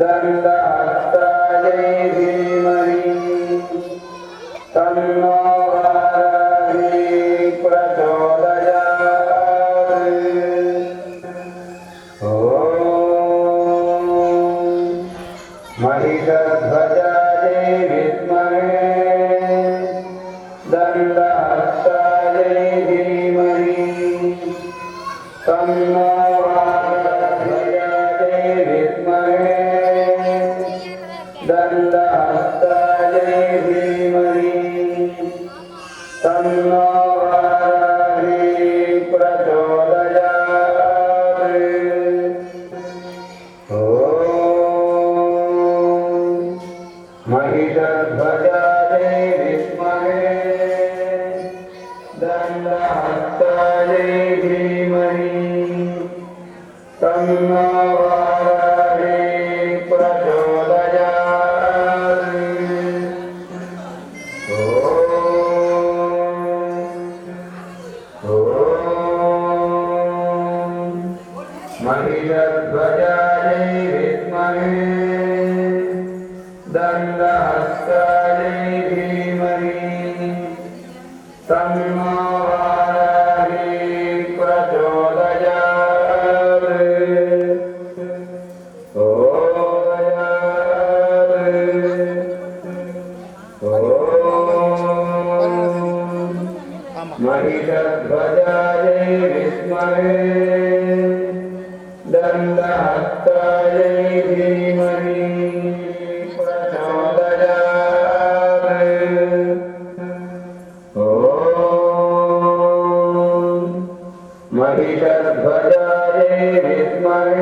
दण्डहस्तायै धीमहि तन्नो वाराही प्रचोदयात्। ॐ महिषध्वजायै विद्महे दण्डहस्तायै धीमहि तन्नो दण्डहस्तायै धीमहि तन्नो वाराही प्रचोदयात्। ॐ महिषध्वजायै विद्महे दण्डहस्तायै धीमहि तन्नो महिषध्वजायै विद्महे दण्डहस्तायै धीमहि तन्नो वाराही प्रचोदयात्। महिषध्वजायै विद्महे दण्डहस्तायै धीमहि प्रचोदयात्। ॐ महिषध्वजायै विद्महे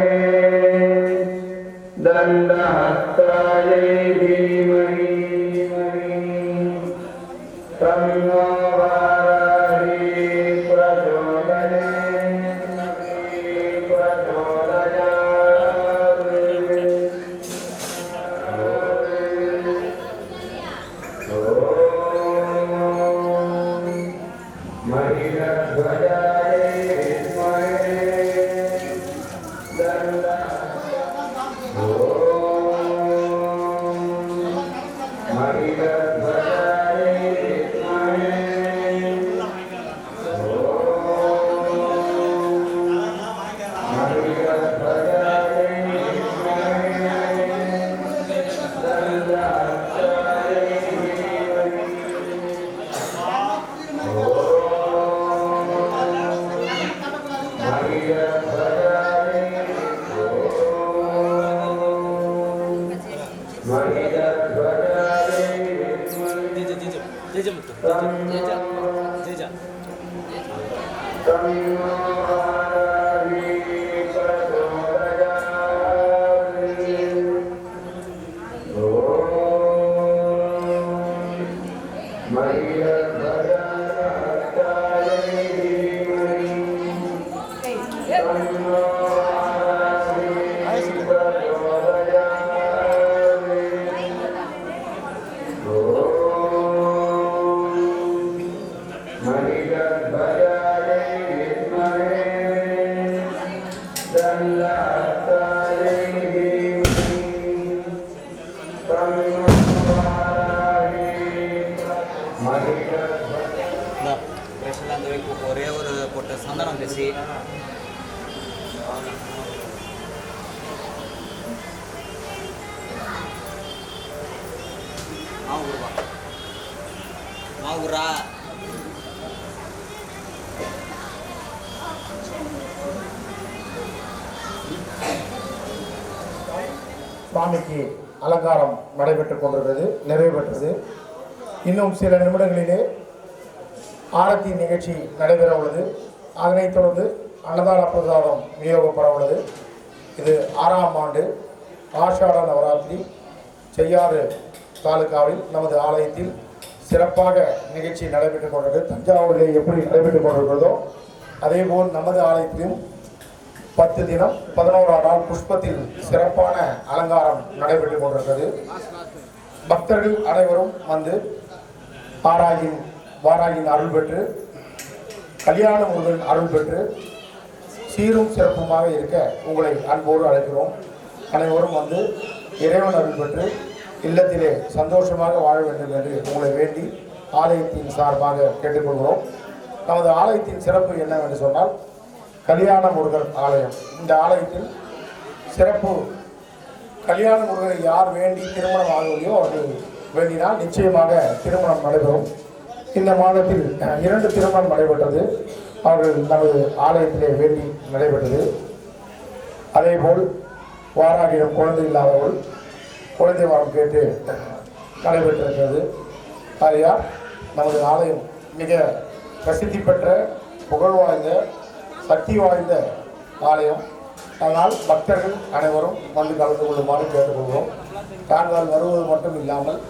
दण्डहस्तायै धीमहि तन्नो ஒரே ஒரு பொட்டு சந்தனம் பேசி மாவுரா சுவாமிக்கு அலங்காரம் நடைபெற்றுக் கொண்டிருக்கிறது, நிறைவு பெற்றது. இன்னும் சில நிமிடங்களிலே ஆரத்தி நிகழ்ச்சி நடைபெற உள்ளது. அதனைத் தொடர்ந்து அன்னதான பிரசாதம் விநியோகப்பட உள்ளது. இது 6ஆம் ஆண்டு ஆஷாட நவராத்திரி செய்யாறு தாலுகாவில் நமது ஆலயத்தில் சிறப்பாக நிகழ்ச்சி நடைபெற்றுக் கொண்டிருக்கிறது. தஞ்சாவூரில் எப்படி நடைபெற்றுக் கொண்டிருக்கிறதோ அதேபோல் நமது ஆலயத்திலும் 10 தினம் 11ஆம் நாள் புஷ்பத்தில் சிறப்பான அலங்காரம் நடைபெற்றுக் கொண்டிருக்கிறது. பக்தர்கள் அனைவரும் வந்து வாராகின் அருள் பெற்று கல்யாண முருகன் அருள் பெற்று சீரும் சிறப்புமாக இருக்க உங்களை அன்போடு அழைக்கிறோம். அனைவரும் வந்து இறைவன் அருள் பெற்று இல்லத்திலே சந்தோஷமாக வாழ வேண்டும் என்று உங்களை வேண்டி ஆலயத்தின் சார்பாக கேட்டுக்கொள்கிறோம். நமது ஆலயத்தின் சிறப்பு என்னவென்று சொன்னால் கல்யாண முருகர் ஆலயம். இந்த ஆலயத்தில் சிறப்பு கல்யாண முருகரை யார் வேண்டி திருமணம் ஆகலையோ அவர்கள் வேண்டினால் நிச்சயமாக திருமணம் நடைபெறும். இந்த மாதத்தில் 2 திருமணம் நடைபெற்றது. அவர்கள் நமது ஆலயத்திலே வேண்டி நடைபெற்றது. அதேபோல் வாராகிடம் குழந்தை இல்லாதவர்கள் குழந்தை வாரம் கேட்டு நடைபெற்றிருக்கிறது. ஆகையால் நமது ஆலயம் மிக பிரசித்தி பெற்ற புகழ் வாய்ந்த சக்தி வாய்ந்த ஆலயம். அதனால் பக்தர்கள் அனைவரும் வந்து கலந்து கொள்ளுமாறு கேட்டுக்கொள்கிறோம். தாங்கள் வருவது மட்டும் இல்லாமல்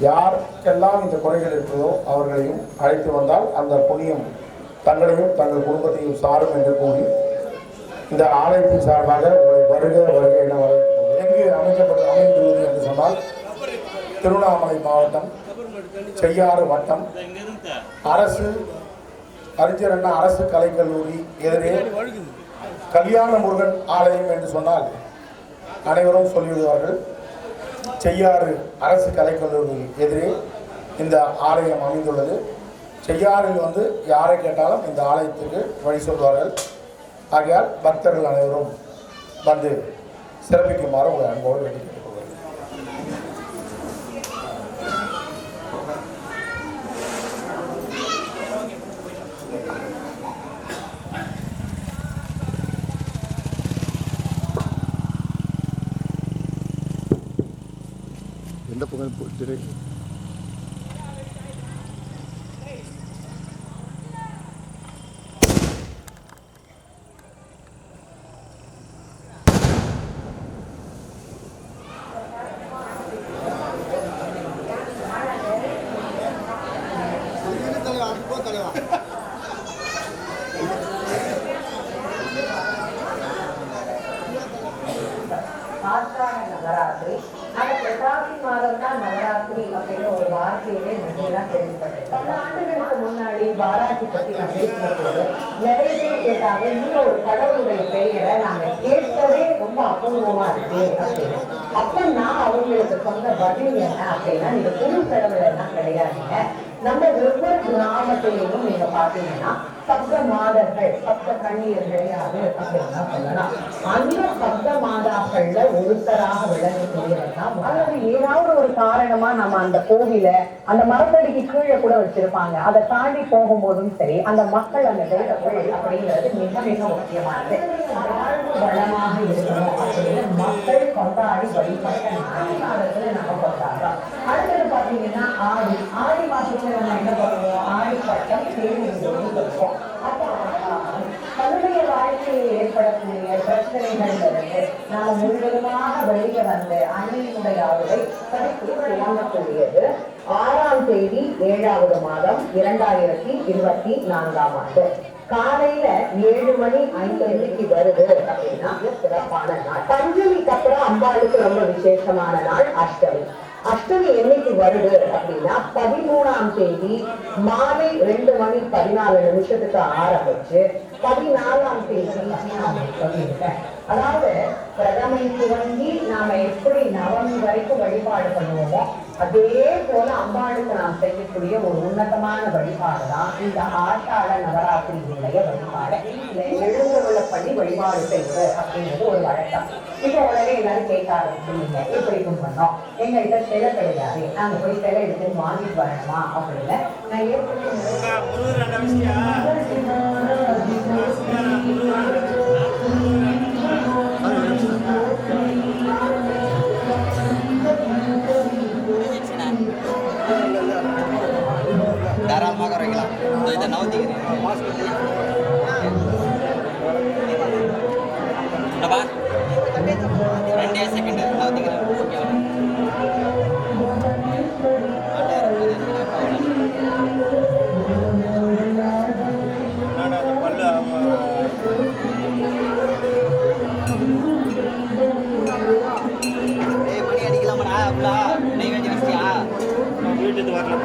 யாருக்கெல்லாம் இந்த குறைகள் இருக்கிறதோ அவர்களையும் அழைத்து வந்தால் அந்த புண்ணியம் தங்களையும் தங்கள் குடும்பத்தையும் சாரும் என்று கூறி இந்த ஆலயத்தின் சார்பாக உங்களை வருக என எங்கு அமைந்துள்ளது என்று சொன்னால் திருவண்ணாமலை மாவட்டம் செய்யாறு வட்டம் அறிஞர் அண்ணா அரசு கலைக்கல்லூரி எதிரே கல்யாண முருகன் ஆலயம் என்று சொன்னால் அனைவரும் சொல்லிவிடுவார்கள். செய்யாறு அரசு கலைக்கல்லூரி எதிரே இந்த ஆலயம் அமைந்துள்ளது. செய்யாறில் வந்து யாரை கேட்டாலும் இந்த ஆலயத்துக்கு வழி சொல்வார்கள். ஆகையால் பக்தர்கள் அனைவரும் வந்து சிறப்பிக்குமாறு உங்கள் அன்போடு வேண்டி கேட்டுக்கொள்கிறேன். எந்த புகழ் போட்டு நவராத்திரி ஆனா புரட்டாசி மாதம் தான் நவராத்திரி அப்படின்னு ஒரு வார்த்தையிலே நல்லா கேள்விப்பட்டேன். பல ஆண்டுகளுக்கு முன்னாடி பாராட்டி பத்தி நான் பேசினபோது நிறைய பேர் கேட்டாங்க, இன்னும் ஒரு கடவுளுடைய பெயரை நாங்க கேட்கவே ரொம்ப அபூர்வமா இருக்கு அப்படின்னு. அப்ப நான் அவங்களுக்கு சொன்ன பதில் என்ன அப்படின்னா, நீங்க புது கடவுள் எல்லாம் கிடையாதுங்க. நம்ம ஒவ்வொரு கிராமத்திலையும் நீங்க பாத்தீங்கன்னா சப்த மாதர்கள் சப்த கண்ணீர்கள் யாரு அப்படின்னா சொல்லலாம். அந்த சப்த மாதாக்கள்ல ஒருத்தராக விளங்கக்கூடியவர்னா, அதாவது ஏதாவது ஒரு காரணமா நம்ம அந்த கோவில அந்த மரத்தடிக்கு கீழே கூட வச்சிருப்பாங்க. அதை தாண்டி போகும்போதும் சரி அந்த மக்கள் அந்த தெய்வங்கள் அப்படிங்கிறது மிக மிக முக்கியமானது. வாழ்வு வளமாக இருக்கணும் அப்படின்னு மக்கள் கொண்டாடி வழிபட்ட நாளத்துல நம்ம கொண்டாடுறோம். அடுத்தது பாத்தீங்கன்னா ஆடி மாசத்துல நம்ம என்ன பண்ணுவோம், ஆடி பட்டம் தேர்வு சொல்லுவோம். அப்போ தன்னுடைய வாழ்க்கையில் ஏற்படக்கூடிய பிரச்சனைகளிலிருந்து நாம் முழுவதுமாக வெளியே வந்து அன்னையினுடைய அருளை படித்து துவங்கக்கூடியது 6ஆம் தேதி 7வது மாதம் 2024 ஆண்டு காலையில 7 மணி 5 நிமிஷத்துக்கு வருது அப்படின்னா சிறப்பான நாள். பஞ்சமிக்கு அப்புறம் அம்பாளுக்கு ரொம்ப விசேஷமான நாள் அஷ்டமி. அஷ்டமி என்னைக்கு வருது அப்படின்னா 13ஆம் தேதி மாலை 2 மணி 14 நிமிஷத்துக்கு ஆரம்பிச்சு 14ஆம் தேதி சொல்லியிருக்கேன். அதாவது பிரதமை துவங்கி நாம எப்படி நவமி வரைக்கும் வழிபாடு பண்ணுவோமோ அதே போல அம்பாளுக்கு நாம் செய்யக்கூடிய ஒரு உன்னதமான வழிபாடு தான் இந்த ஆஷாட நவராத்திரியினுடைய வழிபாடு. எழுந்துள்ள பண்ணி வழிபாடு செய்வது அப்படிங்கிறது ஒரு வழக்கம். இப்ப உடனே எல்லாரும் கேட்க ஆரம்பிச்சுங்க, எப்படி பண்ணோம், எங்கள்கிட்ட சிலை கிடையாது, நாங்க போய் சிலை எடுத்து வாங்கிட்டு வரணுமா அப்படின்னு. நான் தாராளமாக வைக்கலாம். இதை நவுத்திக்கிறேன். 2 செகண்ட் நவுத்திக்கிறேன். மணி அடிக்கலாமாடா? அப்படியா நெய் வேண்டி வச்சியா? வீட்டுக்கு வரல.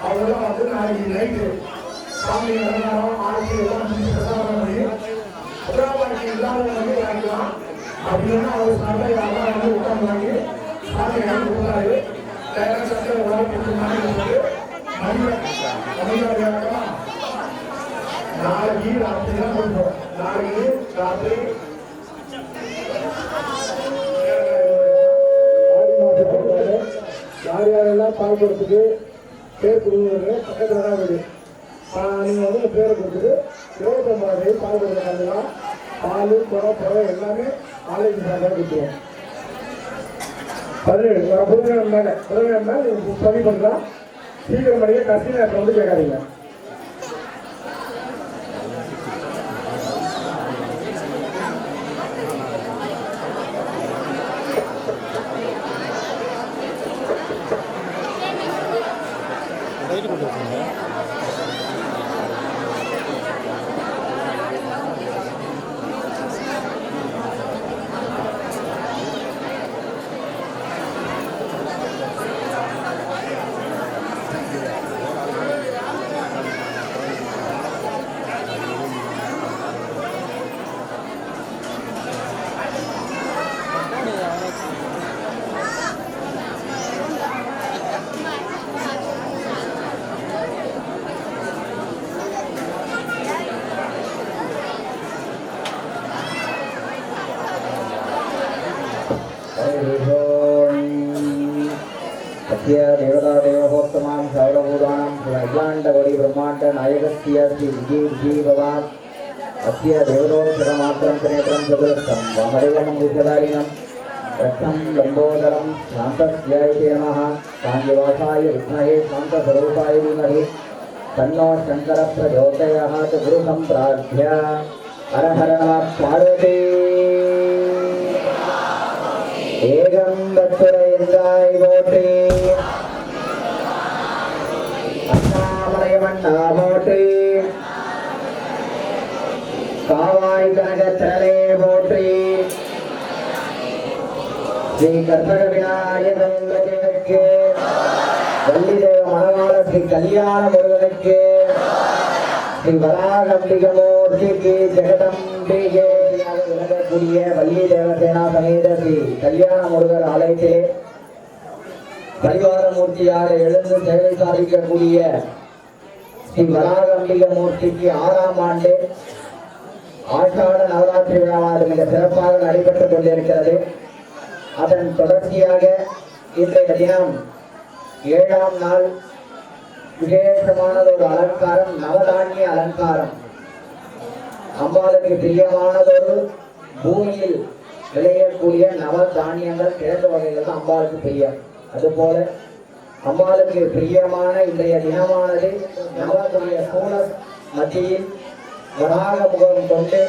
அவங்கெல்லாம் வந்து நாளைக்கு நைட்டு சாமி அலங்காரம் ஆட்சி எல்லாம் பிரசாரம் பண்ணி புறாபாட்சி இல்லாதவங்க வந்து வாங்கிக்கலாம். அப்படின்னா அவர் சாப்பிட யாரெல்லாம் வந்து உட்காந்து வாங்கி சாமி வாங்கி கொடுத்தாரு. சட்டை உடம்பு நாளைக்கு ராத்திரி தான் கொடுப்போம். நாளைக்கு ராத்திரி ஆடி மாதம் யார் யாரெல்லாம் பால்படுத்துக்கு பேர் கொடுங்க பக்கத்தில் தான் இருக்குது. நீங்கள் வந்து பேரை கொடுத்துட்டு 25 பால் கொடுக்கலாம். பால் புறம் எல்லாமே ஆலைக்கு சார்பாக கொடுத்துருவோம். 17 புதுக்கிழமை மேலே நீங்கள் பதிவு பண்ணலாம். சீக்கிரம் பண்ணிக்க கடைசி நேரத்தில் வந்து கேட்காதீங்க. देवतादेवोत्तमां सर्वभूतानां अखिलाण्डकोटि ब्रह्माण्ड नायकस्य श्री विजयभवान् अस्य देवतोत्तरमात्रं त्रिनेत्रं चतुरस्थं वामदेवं भूषधारिणं रक्षं लम्बोदरं शान्तस्यायते नमः शान्तिवासाय विद्महे शान्तस्वरूपाय धीमहि तन्नो शङ्करः प्रचोदयात् गुरुसम्प्रार्थ्य हर हर नमः पार्वती ஏகம் பத்துரைந்தாய் போற்றி அண்ணாமலையமண்ணா போற்றி காவாய் கனகத்திரளே போற்றி ஸ்ரீ கற்பக விநாயகருக்கு வள்ளிதேவ மணவாள ஸ்ரீ கல்யாண முருகனுக்கு ஸ்ரீ வராகம்பிகமூர்த்திக்கு ஜெகதம்பிகே விளங்கக்கூடிய வள்ளி தேவசேனா சமேத ஸ்ரீ கல்யாண முருகர் ஆலயத்திலே பரிவாரமூர்த்தியாக எழுந்து சேவை சாதிக்கக்கூடிய ஸ்ரீ வராகம்பிக மூர்த்திக்கு 6ஆம் ஆண்டு ஆஷாட நவராத்திரி விழாவானது மிக சிறப்பாக நடைபெற்றுக் கொண்டிருக்கிறது. அதன் தொடர்ச்சியாக இன்றைய தினம் 7ஆம் நாள் விசேஷமானதொரு அலங்காரம், நவதானிய அலங்காரம். அம்பாளுக்கு பிரியமானதொரு பூமியில் விளையக்கூடிய நவதானியங்கள் கிழங்கு வகைகள் தான் அம்பாளுக்கு பிரியம். அதுபோல அம்பாளுக்கு பிரியமான இன்றைய தினமானது நவதுடைய ஸ்தூல மத்தியில் வராக முகம் கொண்டு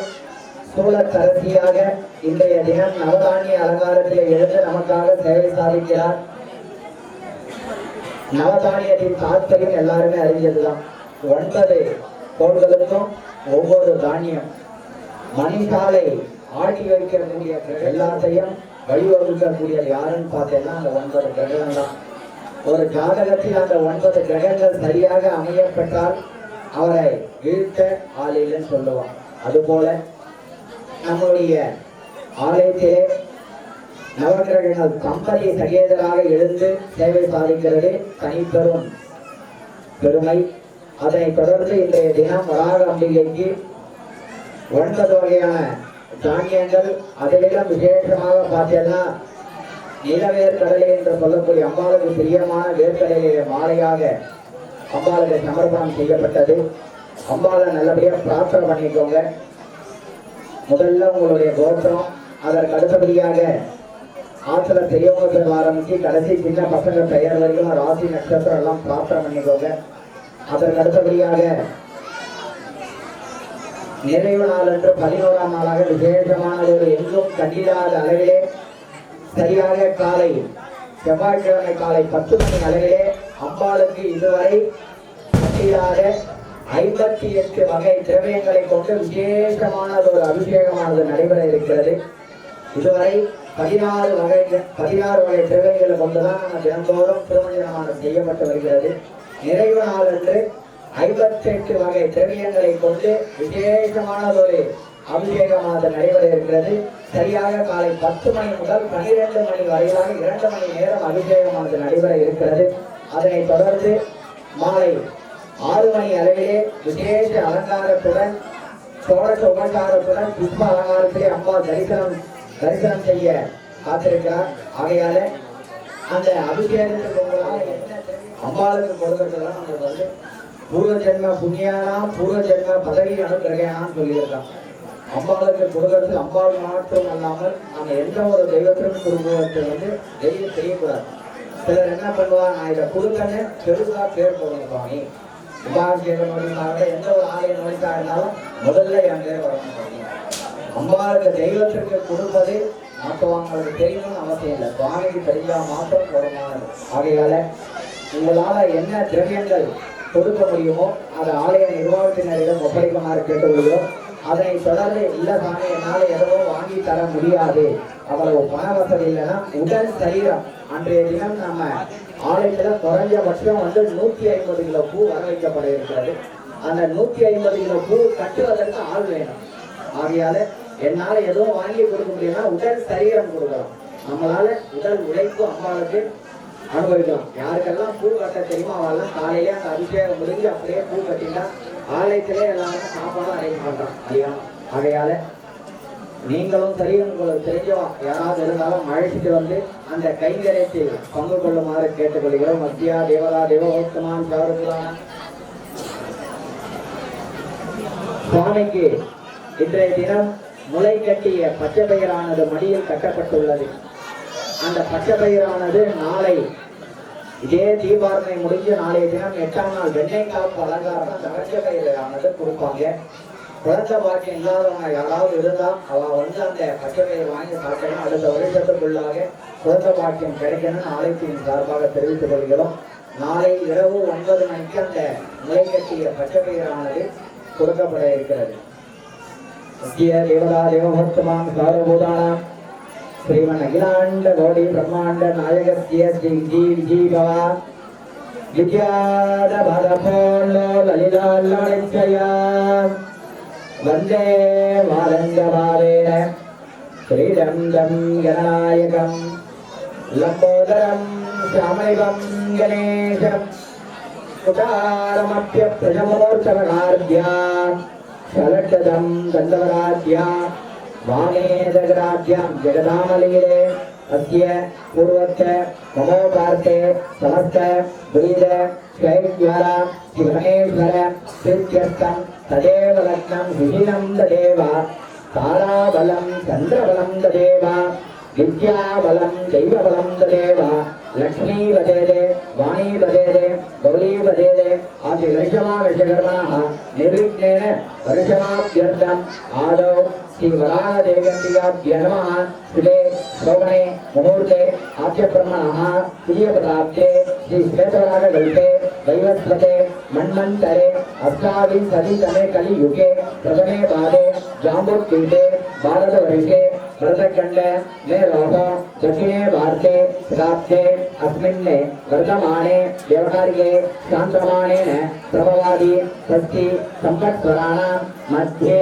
ஸ்தூல கரசியாக இன்றைய தினம் நவதானிய அலங்காரத்தில் எழுந்து நமக்காக சேவை சாதிக்கிறார். நவதானியத்தின் தாத்பரியம் எல்லாருமே அறிஞ்சதுதான். 9 கோள்களுக்கும் ஒவ்வொரு தானியம், மணிசாலை ஆட்டி வைக்கக்கூடிய எல்லாத்தையும் வழிவகுக்கக்கூடிய யாருன்னு பார்த்தேன்னா அந்த 9 கிரகங்கள் தான். ஒரு ஜாதகத்தில் அந்த 9 கிரகங்கள் சரியாக அமையப்பெற்றால் அவரை வீழ்த்த ஆலையில்னு சொல்லுவான். அதுபோல நம்முடைய ஆலயத்திலே நவகிரகங்கள் கம்பெனி சகேதராக எழுந்து சேவை சாதிக்கிறது தனிப்பெரும் பெருமை. அதனை தொடர்ந்து இன்றைய தினம் வராக அம்பிகைக்கு 9 வகையான தானியங்கள் அதிலும் விசேஷமாக பார்த்தீங்கன்னா நிலவேற்கடலை என்று சொல்லக்கூடிய அம்பாளுக்கு பிரியமான வேர்க்கடலையை மாலையாக அம்பாளுக்கு சமர்ப்பணம் செய்யப்பட்டது. அம்பாளை நல்லபடியாக பிரார்த்தனை பண்ணிக்கோங்க. முதல்ல உங்களுடைய கோத்திரம், அதற்கு அடுத்தபடியாக ஆற்றுல பெரியவங்க பேர் ஆரம்பிச்சு கடைசி சின்ன பசங்க பெயர் வரைக்கும் ராசி நட்சத்திரம் எல்லாம் பிரார்த்தனை பண்ணிக்கோங்க. அதற்கு அடுத்தபடியாக நிறைவு நாள் என்று 11ஆம் நாளாக விசேஷமான ஒரு எங்கும் கண்டிடாத அளவிலே சரியாக காலை செவ்வாய்க்கிழமை காலை 10 மணி அளவிலே அம்பாளுக்கு இதுவரை கண்டிடாத 58 வகை திரவியங்களை கொண்டு விசேஷமான ஒரு அபிஷேகமானது நடைபெற இருக்கிறது. இதுவரை 16 வகை திரவியங்களை கொண்டுதான் நம்ம தினந்தோறும் திருமணமானது செய்யப்பட்டு வருகிறது. நிறைவு நாள் என்று 58 வகை திரவியங்களை கொண்டு விசேஷமான ஒரு அபிஷேகமானது நடைபெற இருக்கிறது. சரியாக காலை 10 மணி முதல் 12 மணி வரையிலான 2 மணி நேரம் அபிஷேகமானது நடைபெற இருக்கிறது. அதனைத் தொடர்ந்து மாலை 6 மணி அளவிலே விசேஷ அலங்காரத்துடன் சோழ உபச்சாரத்துடன் புஷ்ப அலங்காரத்திலே அம்மா தரிசனம் செய்ய காத்திருக்கிறார். ஆகையால அந்த அபிஷேகத்துக்கு உங்களால் என்ன அம்பாளுக்கு கொடுக்கறதுலாம் நம்மளுக்கு வந்து பூர்வ ஜென்ம புண்ணியானாம் பூர்வ ஜென்ம பதவி அனுகிரகான்னு சொல்லியிருக்கான். அம்பாளுக்கு கொடுக்கறது அம்பாள் மாற்றம் அல்லாமல் நம்ம எந்த ஒரு தெய்வத்திற்கும் கொடுக்குறது வந்து தெய்வம் செய்யக்கூடாது. சிலர் என்ன பண்ணுவாங்க, நான் இதை கொடுக்கன்னு பெருசா பேர் போடுங்க சுவாமி, உபாபிஷேகம் அப்படின்னாங்க எந்த ஒரு ஆலய நோய்க்கா இருந்தாலும் முதல்ல என் பேர் வரணும். அம்பாளுக்கு தெய்வத்திற்கு கொடுப்பது மற்றவங்களுக்கு தெரியணும்னு அவசியம் இல்லை, சுவாமிக்கு தெரிஞ்சா மாற்றம் போடமானது. ஆகையால உங்களால என்ன திரவியங்கள் கொடுக்க முடியுமோ அதை ஆலய நிர்வாகத்தினரிடம் ஒப்படைக்குமாறு கேட்டுக்கொள்கிறோம். அதனை தொடர்ந்து இல்ல சாமி என்னால எதுவும் வாங்கி தர முடியாது, அவ்வளவு பண வசதி இல்லைன்னா உடல் சரீரம் அன்றைய தினம் நம்ம ஆலயத்துல குறைஞ்சபட்சம் வந்து 150 கிலோ பூ வர வைக்கப்பட இருக்கிறது. அந்த 150 கிலோ பூ கட்டுவதற்கு ஆள் வேணும். ஆகையால என்னால எதுவும் வாங்கி கொடுக்க முடியும்னா உடல் சரீரம் கொடுக்கலாம். நம்மளால உடல் உழைப்பு அம்பாளுக்கு அனுபவிக்கலாம். யாருக்கெல்லாம் பூ கட்ட தெரியுமோ அவெல்லாம் காலையிலே அந்த அபிஷேகம் முடிஞ்சு அப்படியே பூ கட்டிட்டா ஆலயத்திலே எல்லாரும் சாப்பாடும் அரேஞ்ச் பண்றோம் இல்லையா. ஆகையால நீங்களும் சரி உங்களுக்கு தெரிஞ்சவா யாராவது இருந்தாலும் அழைச்சிட்டு வந்து அந்த கைங்கரியத்தில் பங்கு கொள்ளுமாறு கேட்டுக்கொள்கிறோம். மத்தியா தேவதா தேவோத்தமான் சாருபுரான சுவாமிக்கு இன்றைய தினம் முளை கட்டிய பச்சை பயிரானது மடியில் கட்டப்பட்டுள்ளது. அந்த பச்சை பயிரானது நாளை இதே தீபாவளி முடிஞ்சு நாளைய தினம் 8ஆம் நாள் வெண்ணெய் காப்பு அலங்காரம் பச்சை பயிரானது கொடுப்பாங்க. குழந்தை பாக்கியம் இல்லாதவங்க யாராவது இருந்தா அவ வந்து அந்த பச்சை பயிர் வாங்கி சாப்பிடணும். அடுத்த வருஷத்துக்குள்ளாக குழந்தை பாக்கியம் கிடைக்கணும்னு ஆலயத்தின் சார்பாக தெரிவித்துக் கொள்கிறோம். நாளை இரவு 9 மணிக்கு அந்த முளை கட்டிய பச்சை பயிரானது கொடுக்கப்பட இருக்கிறது. தேவதா தேவபக்தமான் சாரபூதானாம் श्रीमन अखिलांड गौड़ी ब्रह्मांड नायकस्य श्री जी विजीभवा विद्याद भरपोलो ललिताललितया वंदे मारंगभावेन श्रीरंगं गणनायकं लंबोदरं श्यामलिवं गणेशं कुटारमप्य प्रजमोत्सवकार्या शलटदं दण्डवराज्या वामेदग्राभ्यां जगदामलीले अद्य पूर्वच्च ममोपार्थे समस्त ब्रीद शैद्वारा शिवनेश्वर सिद्ध्यर्थं तदेव लग्नं सुशीलं तदेव ताराबलं चन्द्रबलं तदेव विद्याबलं दैवबलं तदेव लक्ष्मी वदेदे वाणी वदेदे गौरी वदेदे आदि वर्षमावर्षकर्मणः निर्विघ्नेन वर्षमाभ्यर्थम् आदौ श्री वराहदेव्यम्बिकाभ्यो नमः। शुभे श्रवणे मुहूर्ते आद्यब्रह्मणः प्रियपदाब्दे श्री श्वेतवराहकल्पे वैवस्वते मन्वन्तरे अष्टाविंशतितमे कलियुगे प्रथमे पादे जाम्बुद्वीपे भारतवर्षे भरतखण्ड मे रोह दक्षिणे भारते प्राप्ते अस्मिन् वर्तमाने व्यवहारिके शान्तमानेन प्रभवादि षष्ठी संवत्सराणां मध्ये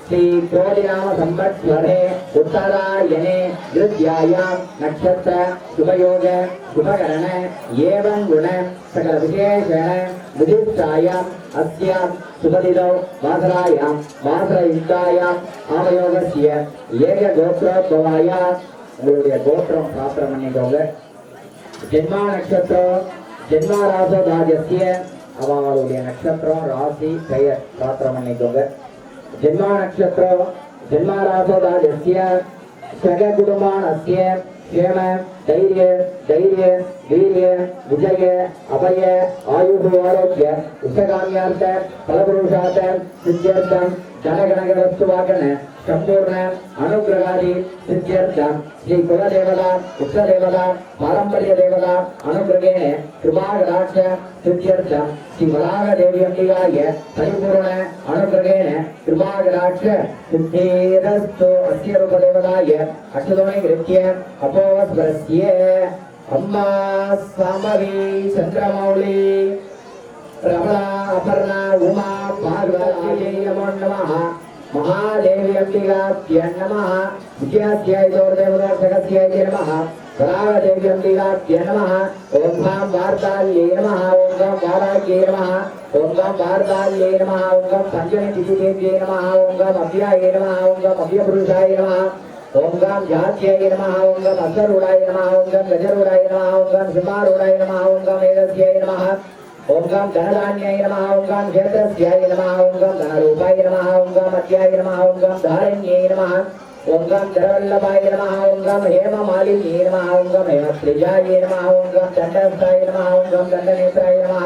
श्री क्रोधिनाम संवत्सरे उत्तरायणे द्वितीयायां नक्षत्र शुभयोग शुभकरण एवं गुण सकल विशेषण विदिष्टायाम् अस्यां सुमदिनौ वासरायां वासरयुक्तायां आमयोगस्य ஏககோத்திரோத்பவாய உங்களுடைய கோத்திரம் பிராப்தம் பண்ணிக்கோங்க. ஜென்மா நட்சத்திரம் ஜென்மா ராசோதாஜஸ்ய அவளுடைய நட்சத்திரம் ராசி பெயர் பிராப்தம் பண்ணிக்கோங்க. ஜென்மா நட்சத்திரம் ஜென்மா ராசோதாஜஸ்ய சக குடும்பானஸ்ய क्षेम धैर्य धैर्य वीर्य विजय अभय आयुः आरोग्य उष्टकाम्यार्थ फलपुरुषार्थ सिद्ध्यर्थं जनगणगणस्तुवागण संपूर्ण अनुग्रहादि सिद्ध्यर्थं श्री कुलदेवता उष्टदेवता पारंपर्य देवता अनुग्रहेण कृपाकटाक्ष सिद्ध्यर्थं श्री वराहदेवी अंबिकाय परिपूर्ण अनुग्रहेण कृपाकटाक्ष सिद्धिरस्तु अस्य रूपदेवताय अक्षतोनि गृह्य अपोस्वरस्य अम्मा सामवी चंद्रमौली रमणा अपर्णा उमा पार्वती नमो नमः महादेवी अंबिकाभ्यै नमः विद्याध्याय देवताभ्यै नमः वराहदेवी अंबिकाभ्यै नमः ओं गां वार्ताल्ये नमः ओं गां वाराग्ये नमः ओं गां वार्ताल्ये नमः ओं गां पंचमी तिथिदेव्यै नमः ओं गां अव्याये नमः ओं गां अव्यपुरुषाय नमः ओं गां जात्याय नमः ओं गां अग्रूढाय नमः ओं गां गजरूढाय नमः ओं गां सिंहारूढाय नमः ओं गां मेघस्याय नमः ओं गां धनधान्याय नमः ओं गां क्षेत्रस्याय नमः ओं गां धनरूपाय नमः ओं गां मध्याय नमः ओं गां धारण्याय नमः ओं गां धरवल्लभाय नमः ओं गां हेममालिन्ये नमः ओं गां हेमत्रिजाय नमः ओं गां दण्डस्थाय नमः ओं गां दण्डनेत्राय नमः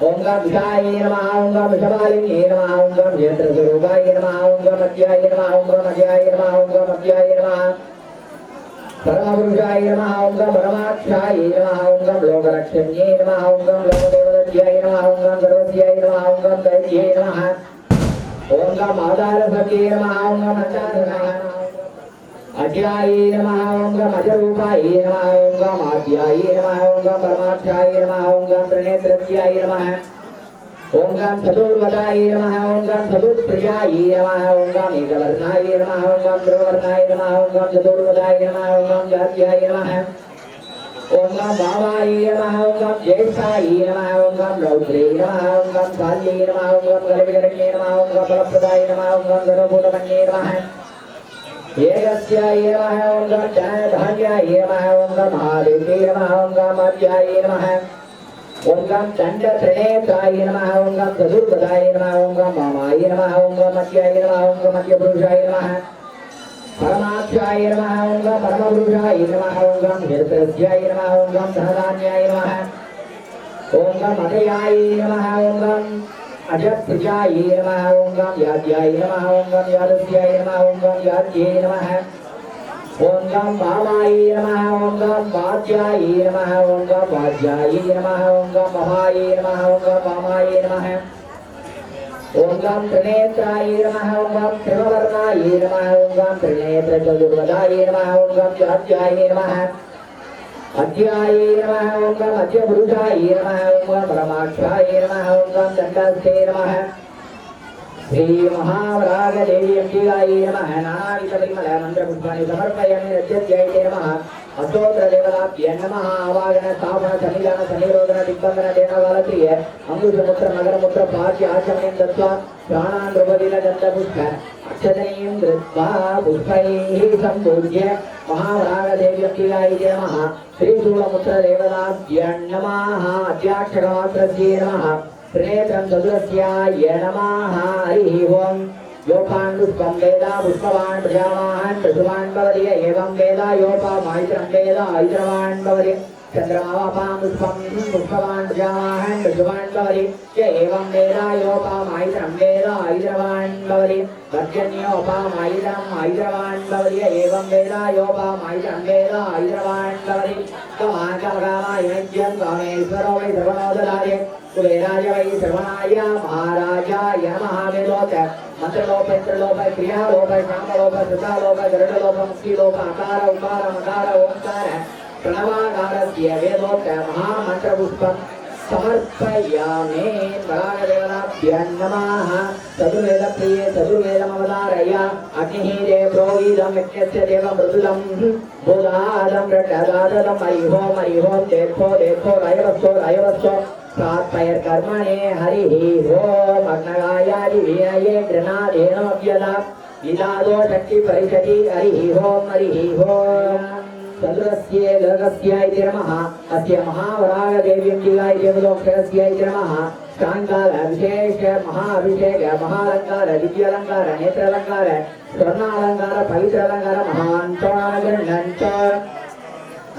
ओं गां विषाय नमः ओं गां विषमालिन्ये नमः ओं गां क्षेत्रस्वरूपाय नमः ओं गां मध्याय नमः ओं गां मध्याय नमः ओं गां मध्याय नमः परमपुरुषाय नमः ओं गां परमाक्षाय नमः ओं गां लोकरक्षण्ये नमः ओं गां लोकदेवताय नमः ओं गां सर्वस्याय नमः ओं गां दैत्ये नमः ओं गां आधारसत्ये नमः ओं गां अचारणाय अज्याय नमः ओं गां अजरूपाय नमः ओं गां आद्याय नमः ओं गां परमाक्षाय नमः ओं गां त्रिनेत्रस्याय नमः ओं गां चतुर्वदाय नमः ओं गां चतुर्प्रियाय नमः ओं गां एकवर्णाय नमः ओं गां त्रिवर्णाय नमः ओं गां चतुर्वदाय नमः ओं गां जात्याय नमः ओं गां भावाय नमः ओं गां ज्येष्ठाय नमः ओं गां रौद्रे नमः ओं गां काल्ये नमः ओं गां गलविगरण्ये नमः ओं गां फलप्रदाय नमः ओं गां गणभूतमन्ये नमः एकस्याय नमः ओं गां धनधान्याय नमः ओं गां महादेव्ये नमः ओं गां मध्याय नमः ओं गां दण्डत्रिनेत्राय नमः ओं गां चतुर्वदाय नमः ओं गां वामाय नमः ओं गां मध्याय नमः ओं गां मध्यपुरुषाय नमः परमाक्षाय नमः ओं गां परमपुरुषाय नमः ओं गां क्षेत्रस्याय नमः ओं गां धनधान्याय नमः ओं गां अजयाय नमः ओं गां अजत्रिजाय नमः ओं गां याद्याय नमः ओं गां यादस्याय नमः ओं गां याद्ये नमः ओं गां वामाय नमः ओं गां वाद्याय नमः ओं गां वाद्याय नमः ओं गां महाय नमः ओं गां वामाय नमः ओं गां त्रिनेत्राय नमः ओं गां त्रिवर्णाय नमः ओं गां त्रिनेत्रचतुर्वदाय नमः ओं गां जात्याय नमः अद्याय नमः ओं गां अद्यपुरुषाय नमः ओं गां परमाक्षाय नमः ओं गां दण्डस्थे नमः श्री महावराहदेवी अंबिकाय नमः नानाविधपरिमल मन्त्रपुष्पाणि समर्पयामि रज्जत्यै नमः अस्तोत्रदेवताभ्यै नमः आवाहन स्थापन सन्निधान सन्निरोधन दिग्बन्धन देनकालक्रिय अंकुशमुत्र नगरमुत्र पाच्य आचमनीं दत्त्वा प्राणान् द्रौपदीलगन्धपुष्प अक्षतनीं धृत्वा पुष्पैः सम्पूज्य महावराहदेवी अंबिकाय नमः श्रीशूलमुत्रदेवताभ्यै नमः अध्याक्षकमात्रस्यै नमः त्रिनेत्रं चतुरस्याय नमः हरिः ओम् योपान् पुष्पं वेद पुष्पवान् प्रजावान् पशुवान् भवति एवं वेद योपामायित्रं वेद आयित्रवान् भवति चन्द्रमावापां पुष्पं पुष्पवान् प्रजावान् पशुवान् भवति य एवं वेद योपामायित्रं वेद आयित्रवान् भवति पर्जन्योपामायित्रम् आयित्रवान् भवति य एवं वेद योपामायित्रं वेद आयित्रवान् भवति कमाकमकामायज्ञं कामेश्वरो वै सर्वनोदराय कुबेराय वै श्रवणाय महाराजाय नमः वेदोक्त मंत्रलोप इंद्रलोप क्रियालोप शामलोप सुतालोप गरुडलोप मुक्तिलोप अकार उकार मकार ओंकार प्रणवाकारस्य वेदोक्त महामन्त्रपुष्पं समर्पयामि वराहदेवताभ्यै नमः चतुर्वेदप्रिये चतुर्वेदमवतारय अग्निः देवप्रोगीदं यज्ञस्य देवं मृदुलं भूदादं रटदादं हरिः ओं देखो देखो रायवस्तो रायवस्तो सात्पयर कर्मणे हरि ओम अग्नगायादि विनये गृणादेनोऽप्यदा विदादो शक्ति परिषदि हरि ओम चंद्रस्य लोकस्य इति नमः अस्य महावराग देव्यम्बिका इति लोकस्य इति नमः शांगाल विशेष महाअभिषेक महालंकार दिव्यालंकार नेत्रालंकार स्वर्णालंकार पवित्रालंकार महान्तोणागणञ्च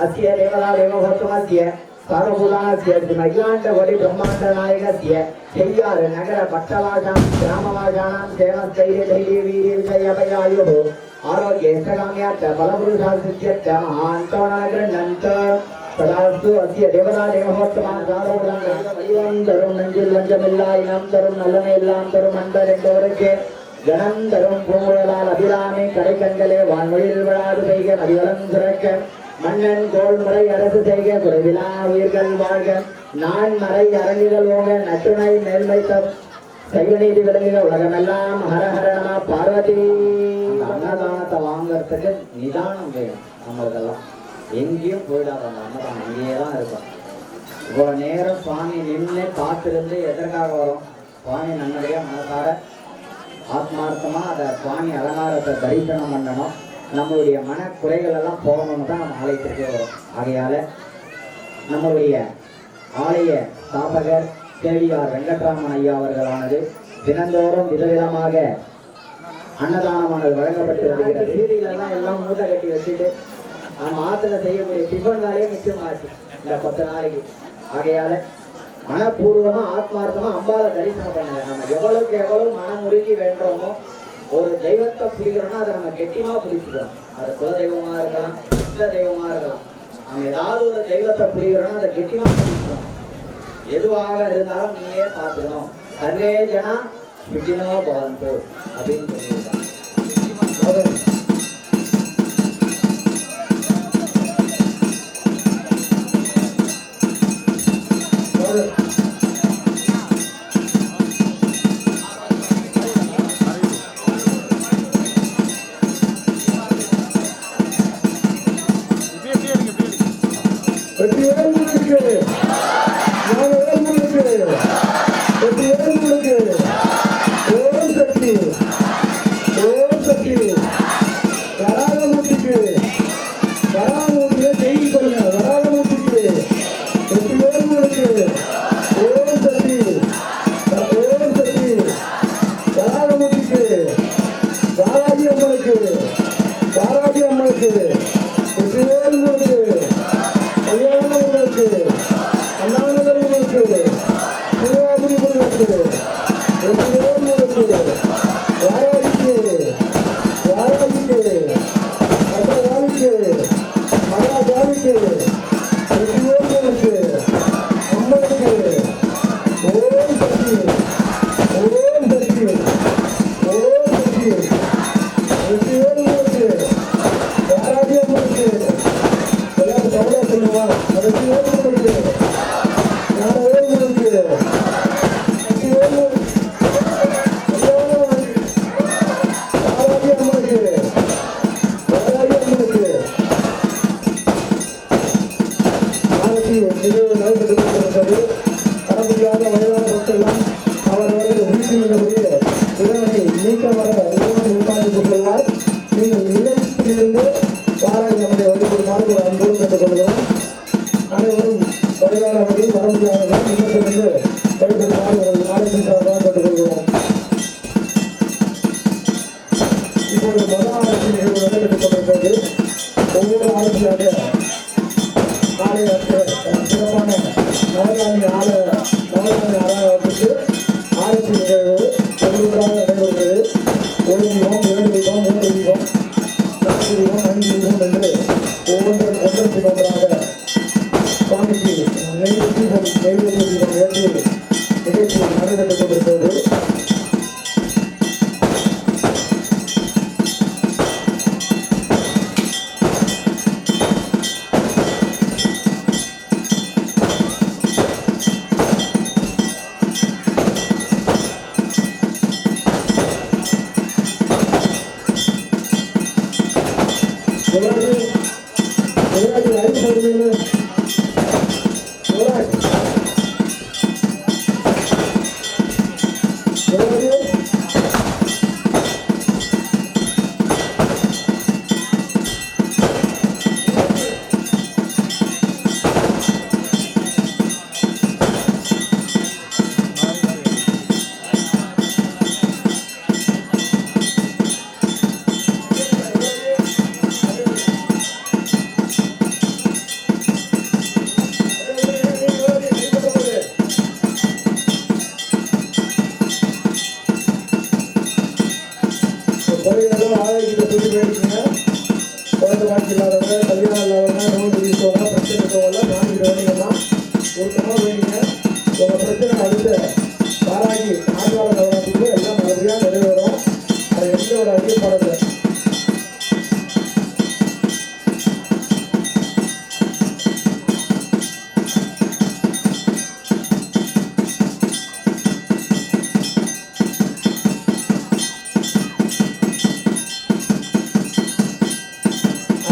अस्य देवता देवभूतमस्य सार्वभूतास्य श्रीमैलाण्डकोटि ब्रह्माण्डनायकस्य शय्यार नगर पट्टवासां ग्रामवासानां सेवस्तैर्यधैर्यवीर्यविजयपयायुः आरोग्य इष्टकाम्यार्थ फलपुरुषासिद्ध्यर्थ महान्तोणागणञ्च तदास्तु अस्य देवता देवभूतमान् सार्वभूतां तरुं नंजिल लंजमिल्लायिनं तरुं नल्लनेल्लां तरुं अण्डरेन्दोरके गणं तरुं பூங்குழலால் அபிராமி கடைக்கண்களே வான்மொழியில் விழாது செய்க மதிவலம் சுரக்க மன்னன் கோள்முறை அரசு செய்க குறைவிலா உயிர்கள் வாழ்க நான் மறை அரங்கிகள் ஓங்க நற்றுணை மேல்மைத்த சைவநீதி விளங்குக உலகமெல்லாம் ஹர ஹர நம பார்வதி. அன்னதானத்தை வாங்கறதுக்கு நிதானம் வேணும். நம்மளுக்கெல்லாம் எங்கேயும் போயிடாத அன்னதானம் இங்கேயே தான் இருக்கும். இவ்வளோ நேரம் சுவாமி நின்று காத்திருந்து எதற்காக வரும்? சுவாமி நம்முடைய மனசார ஆத்மார்த்தமா அதை சுவாமி அலங்காரத்தை தரிசனம் பண்ணணும். நம்மளுடைய மன குறைகள் எல்லாம் போகணும்னு தான் நம்ம ஆலயத்திற்கே வரும். ஆகையால நம்மளுடைய ஆலய ஸ்தாபகர் கேவிஆர் வெங்கட்ராமன் ஐயா அவர்களானது தினந்தோறும் விதவிதமாக அன்னதானமானது வழங்கப்பட்டு வருகிறது. வீதியிலெல்லாம் எல்லாம் மூட்டை கட்டி வச்சுட்டு நம்ம ஆற்றுல செய்யக்கூடிய டிஃபன் வேலையே மிச்சமாச்சு இந்த 10 நாளைக்கு. ஆகையால மனப்பூர்வமா ஆத்மார்த்தமா அம்பாவை தரிசனம் பண்ணுங்க. நம்ம எவ்வளவுக்கு எவ்வளவு மனம் உருகி வேண்டோமோ ஒரு தெய்வத்தை பிடிக்கிறோம்னா அதை நம்ம கெட்டியமா பிடிச்சிக்கிறோம். அது குல தெய்வமா இருக்கலாம், இஷ்ட தெய்வமா இருக்கலாம். நம்ம ஏதாவது ஒரு தெய்வத்தை பிடிக்கிறோம்னா அதை கெட்டியமா பிடிச்சிக்கிறோம். எதுவாக இருந்தாலும் நீயே பார்த்துக்கணும். சர்வே ஜனா சுகினோ பவந்து அப்படின்னு சொல்லியிருக்காங்க.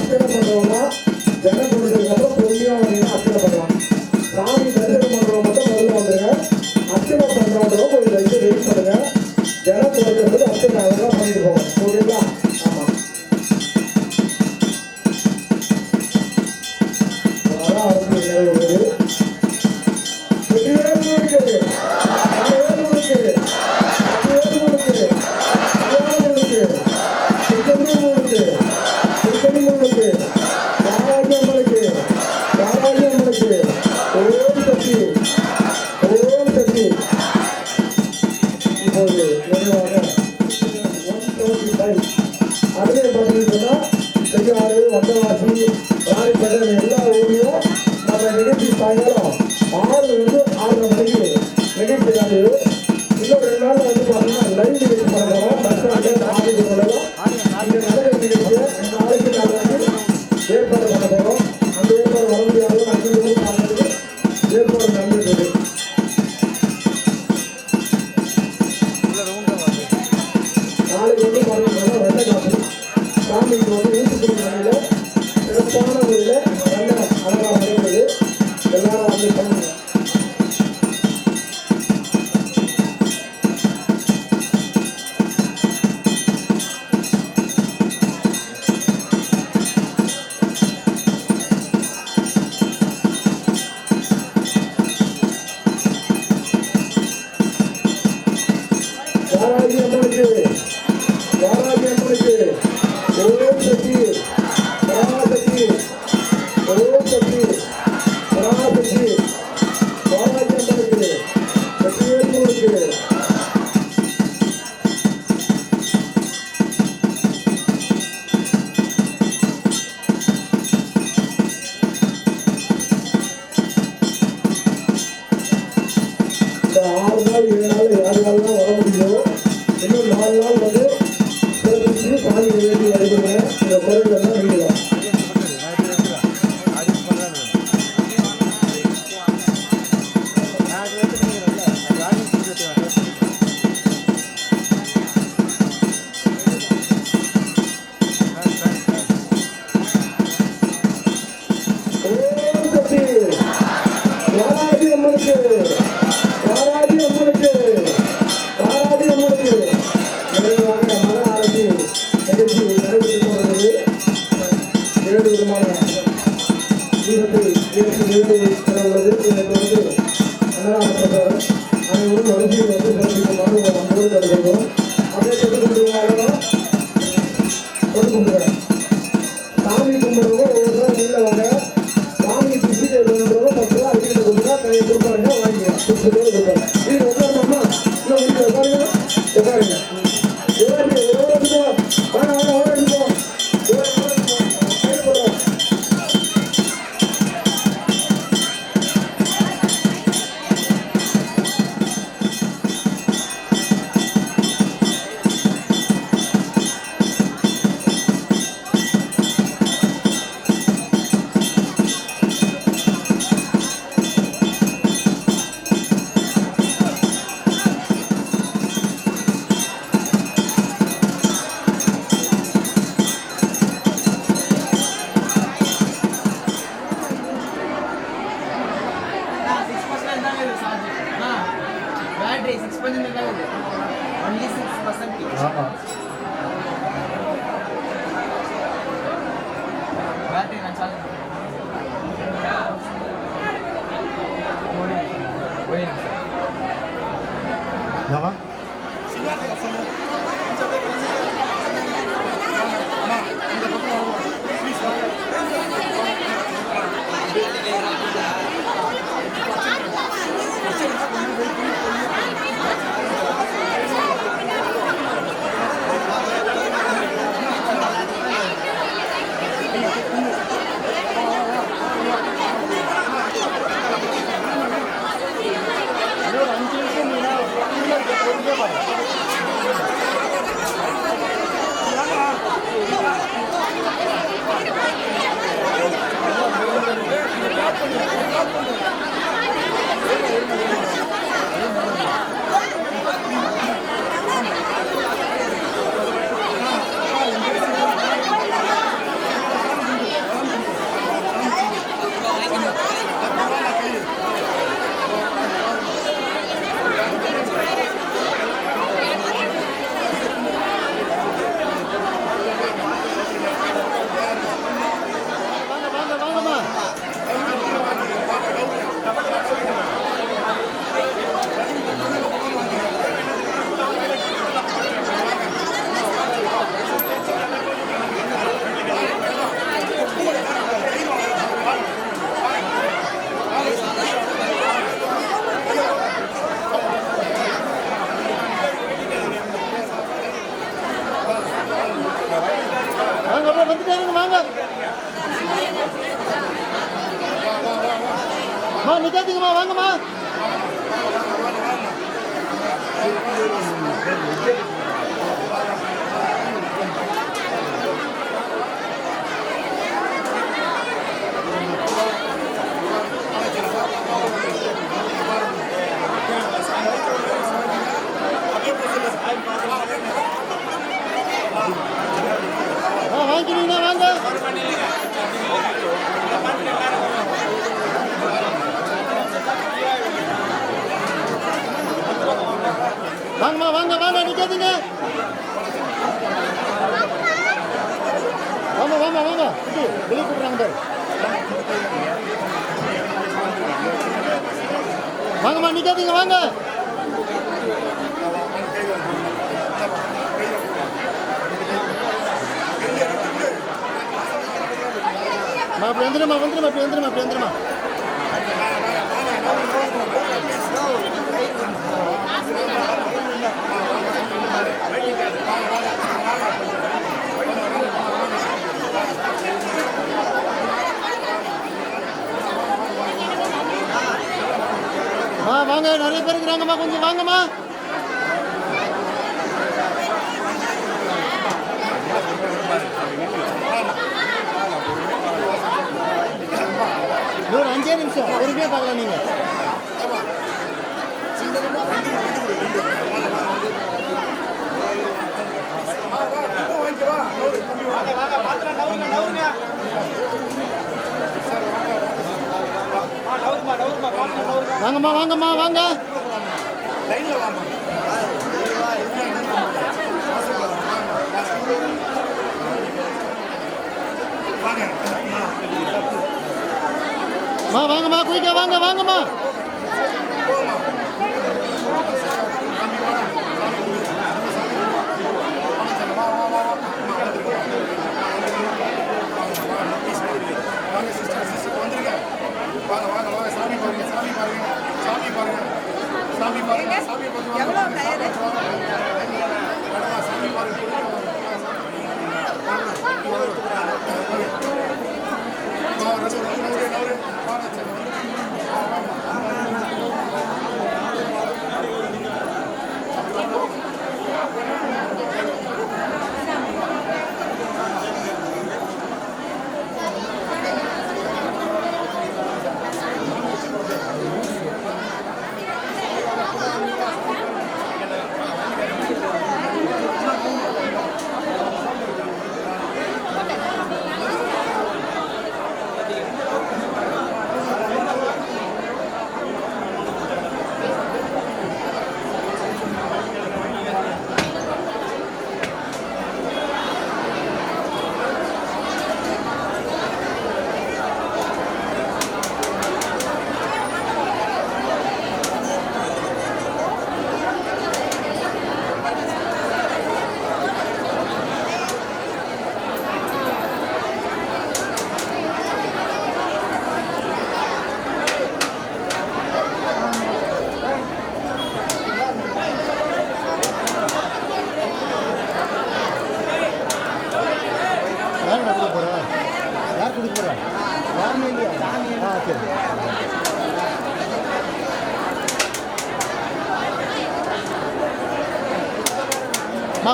அர்ச்சனை பண்றவங்க ஜனம் கொடுத்ததுக்கு அப்புறம் பொறுமையா வந்தீங்கன்னா அர்ச்சனை பண்ணலாம். சாமி தரிசனம் பண்றவங்க மட்டும் முதல்ல வந்துருங்க. அர்ச்சனை பண்றவங்க கொஞ்சம் வெயிட் பண்ணுங்க. ஜனம் கொடுக்கறது அர்ச்சனை அதெல்லாம் பண்ணிட்டு போவோம். ஓகேங்களா? ஆமா. அதான் அவருக்கு நிறைய வருது. எல்லா ஊரையும் நம்ம நிகழ்ச்சி சாயங்காலம் 6 மணிக்கு நிகழ்ச்சி நடக்குது. இன்னும் 2 நாள்ல வந்து பார்த்தீங்கன்னா லைவ் நிகழ்ச்சி பண்ண போறோம். ஆதிக்கு சொல்லலாம். இந்த நடக்கிற நிகழ்ச்சியை நாளைக்கு நாளைக்கு ஏற்பாடு பண்ண போறோம். அந்த ஏற்பாடு வர முடியாத அங்கே பார்க்கறதுக்கு ஏற்பாடு நடந்துட்டு நாளைக்கு வந்து பார்த்தீங்கன்னா வெள்ளக்காசு சாமிக்கு வந்து ஊத்துக்குடி மலையில சிறப்பான முறையில் நல்ல அழகாக நடக்குது. எல்லாரும் வந்து பண்ணுங்க. வாராகி அம்மனுக்கு ஓம் சக்தி பராசக்தி ஓம் சக்தி பராசக்தி வாராகி அம்மனுக்கு வெற்றிவேலுக்கு இந்த 6 நாள் 7 நாள் 7 நாள் தான் வர முடியும். இன்னும் 4 நாள் வந்து சிறப்பிச்சு சாமி வேண்டி வருதுங்க. இந்த கோயிலில் தான் நீங்களாம் ஓம் சக்தி வாராகி அம்மனுக்கு வாராகி அம்மனுக்கு வாராகி அம்மனுக்கு நிறைவாக மன ஆரத்தி நிகழ்ச்சி நடைபெற்று வருகிறது. 7 விதமான தீபத்தை ஏற்றி உள்ளது. இதை தொடர்ந்து அன்னதானப்பட்டவர் அனைவரும் வரிசையில் வந்து சிறப்பிக்குமாறு அன்போடு தருகிறோம். அப்படியே கொடுக்குறேன். சாமி கும்பிடுறவங்க ஒவ்வொரு நாள் உள்ள வாங்க. சாமி பிசி பண்ணுறவங்க 10 ரூபா அடிக்கிட்டு கொடுத்தா கையை கொடுப்பாருங்க வாங்கிக்கலாம். 10 ரூபா கொடுப்பாங்க. இது உட்காரணுமா? இல்லை வீட்டில் உட்காருங்க உட்காருங்க. எவ்வளோ எடுத்துக்கோ வாங்க வாங்க வாங்க எடுத்துக்கோ வந்துட்டாருங்க வாங்க. நிக்காதீங்கம்மா வாங்கம்மா. வாங்கிக்கிறீங்களா வாங்க. வாங்கம்மா வாங்க வாங்க நிக்காதீங்க. வாங்க வாங்க வாங்க வெளியே கூப்பிடுறாங்க வாங்கம்மா நிக்காதீங்க வாங்க. அப்படி வந்துடுமா வந்துடுமா அப்படி வந்துடுமா அப்படி வந்துடுமா. வாங்க நிறைய பேர் இருக்கிறாங்கம்மா கொஞ்சம் வாங்கம்மா. ஒரு 5 நிமிஷம் பொறுமையாக பார்க்கலாம் நீங்க. வாங்கம்மா வாங்கம்மா வாங்க. வாங்கம்மா குயிக்கா வாங்க வாங்கம்மா.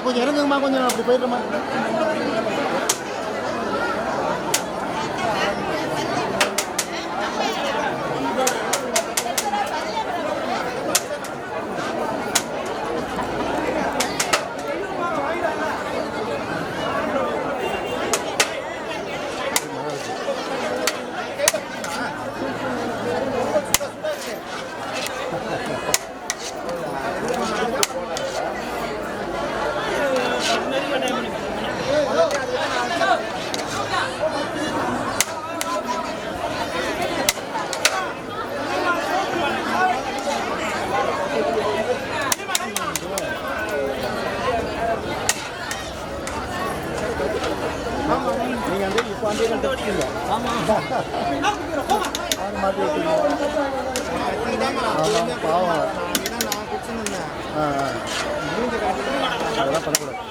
கொஞ்சம் இறங்குங்கம்மா கொஞ்சம் அப்படி போயிடுறோம்மா. பாவம் அதெல்லாம் பண்ணக்கூடாது.